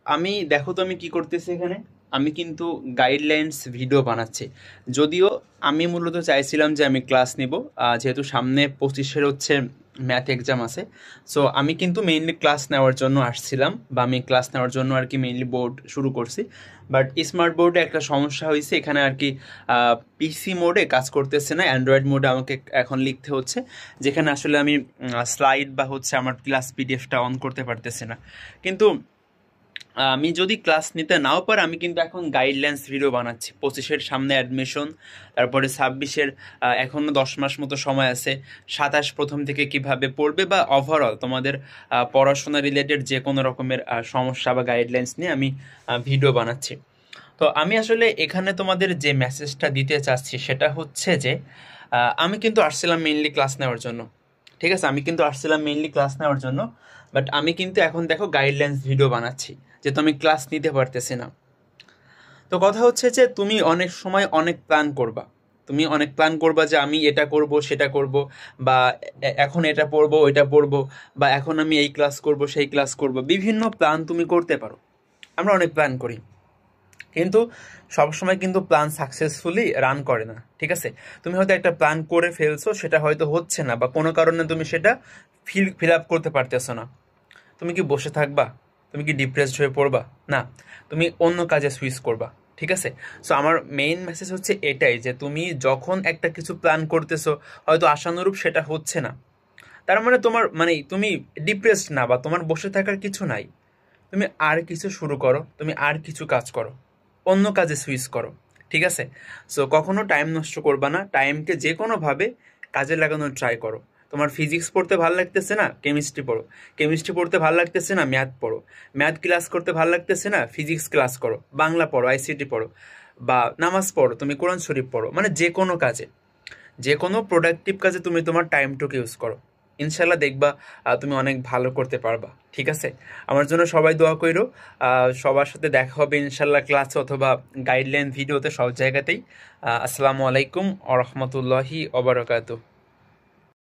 আমি দেখো তো আমি কি করতেছি এখানে। আমি কিন্তু গাইডলাইন্স ভিডিও বানাচ্ছি। যদিও আমি মূলত চাইছিলাম যে আমি ক্লাস নিব, যেহেতু সামনে 25-এর হচ্ছে ম্যাথ এক্সাম আছে। সো আমি কিন্তু মেইনলি ক্লাস নেওয়ার জন্য আসছিলাম, বা আমি ক্লাস নেওয়ার জন্য আর কি মেইনলি বোর্ড শুরু করছি। বাট স্মার্ট বোর্ডে একটা সমস্যা হয়েছে এখানে আর কি। পিসি মোডে কাজ করতেছে না, অ্যান্ড্রয়েড মোডে আমাকে এখন লিখতে হচ্ছে, যেখানে আসলে আমি স্লাইড বা হচ্ছে আমার ক্লাস পিডিএফটা অন করতে পারতেছি না। কিন্তু আমি যদি ক্লাস নিতে নাও পারি, আমি কিন্তু এখন গাইডলাইন্স ভিডিও বানাচ্ছি। 25-এর সামনে অ্যাডমিশন, তারপরে 26-এর এখনও 10 মাস মতো সময় আছে। 27 প্রথম থেকে কিভাবে পড়বে, বা ওভারঅল তোমাদের পড়াশোনা রিলেটেড যে কোনো রকমের সমস্যা বা গাইডলাইন্স নিয়ে আমি ভিডিও বানাচ্ছি। তো আমি আসলে এখানে তোমাদের যে মেসেজটা দিতে চাচ্ছি সেটা হচ্ছে যে আমি কিন্তু আসছিলাম মেইনলি ক্লাস নেওয়ার জন্য। ঠিক আছে, আমি কিন্তু আসছিলাম মেইনলি ক্লাস নেওয়ার জন্য। বাট আমি কিন্তু এখন দেখো গাইডলাইন্স ভিডিও বানাচ্ছি, যেহেতু আমি ক্লাস নিতে পারতেছি না। তো কথা হচ্ছে যে তুমি অনেক সময় অনেক প্ল্যান করবা। তুমি অনেক প্ল্যান করবা যে আমি এটা করব সেটা করব, বা এখন এটা পড়বো ওইটা পড়বো, বা এখন আমি এই ক্লাস করব সেই ক্লাস করব, বিভিন্ন প্ল্যান তুমি করতে পারো। আমরা অনেক প্ল্যান করি, কিন্তু সবসময় কিন্তু প্ল্যান সাকসেসফুলি রান করে না। ঠিক আছে, তুমি হয়তো একটা প্ল্যান করে ফেলছো, সেটা হয়তো হচ্ছে না, বা কোনো কারণে তুমি সেটা ফিল আপ করতে পারতেছো না। তুমি কি বসে থাকবা? তুমি কি ডিপ্রেসড হয়ে পড়বা? না, তুমি অন্য কাজে সুইচ করবা। ঠিক আছে। সো আমার মেইন মেসেজ হচ্ছে এটাই, যে তুমি যখন একটা কিছু প্ল্যান করতেছো, হয়তো আশানুরূপ সেটা হচ্ছে না, তার মানে তোমার মানে তুমি ডিপ্রেসড না, বা তোমার বসে থাকার কিছু নাই। তুমি আর কিছু শুরু করো, তুমি আর কিছু কাজ করো, অন্য কাজে সুইচ করো। ঠিক আছে। সো কখনো টাইম নষ্ট করবা না, টাইমকে যে কোনোভাবে কাজে লাগানোর ট্রাই করো। তোমার ফিজিক্স পড়তে ভালো লাগতেছে না, কেমিস্ট্রি পড়ো। কেমিস্ট্রি পড়তে ভালো লাগতেছে না, ম্যাথ পড়ো। ম্যাথ ক্লাস করতে ভালো লাগতেছে না, ফিজিক্স ক্লাস করো, বাংলা পড়ো, আইসিটি পড়ো, বা নামাজ পড়ো, তুমি কোরআন শরীফ পড়ো। মানে যে কোনো কাজে, যে কোনো প্রোডাক্টিভ কাজে তুমি তোমার টাইমটুকু ইউজ করো। ইনশাল্লাহ দেখবা তুমি অনেক ভালো করতে পারবা। ঠিক আছে। আমার জন্য সবাই দোয়া কইরো। সবার সাথে দেখা হবে ইনশাল্লাহ ক্লাসে অথবা গাইডলাইন ভিডিওতে, সব জায়গাতেই। আসসালামু আলাইকুম আ রহমতুল্লাহি ওবারাকাতুহ।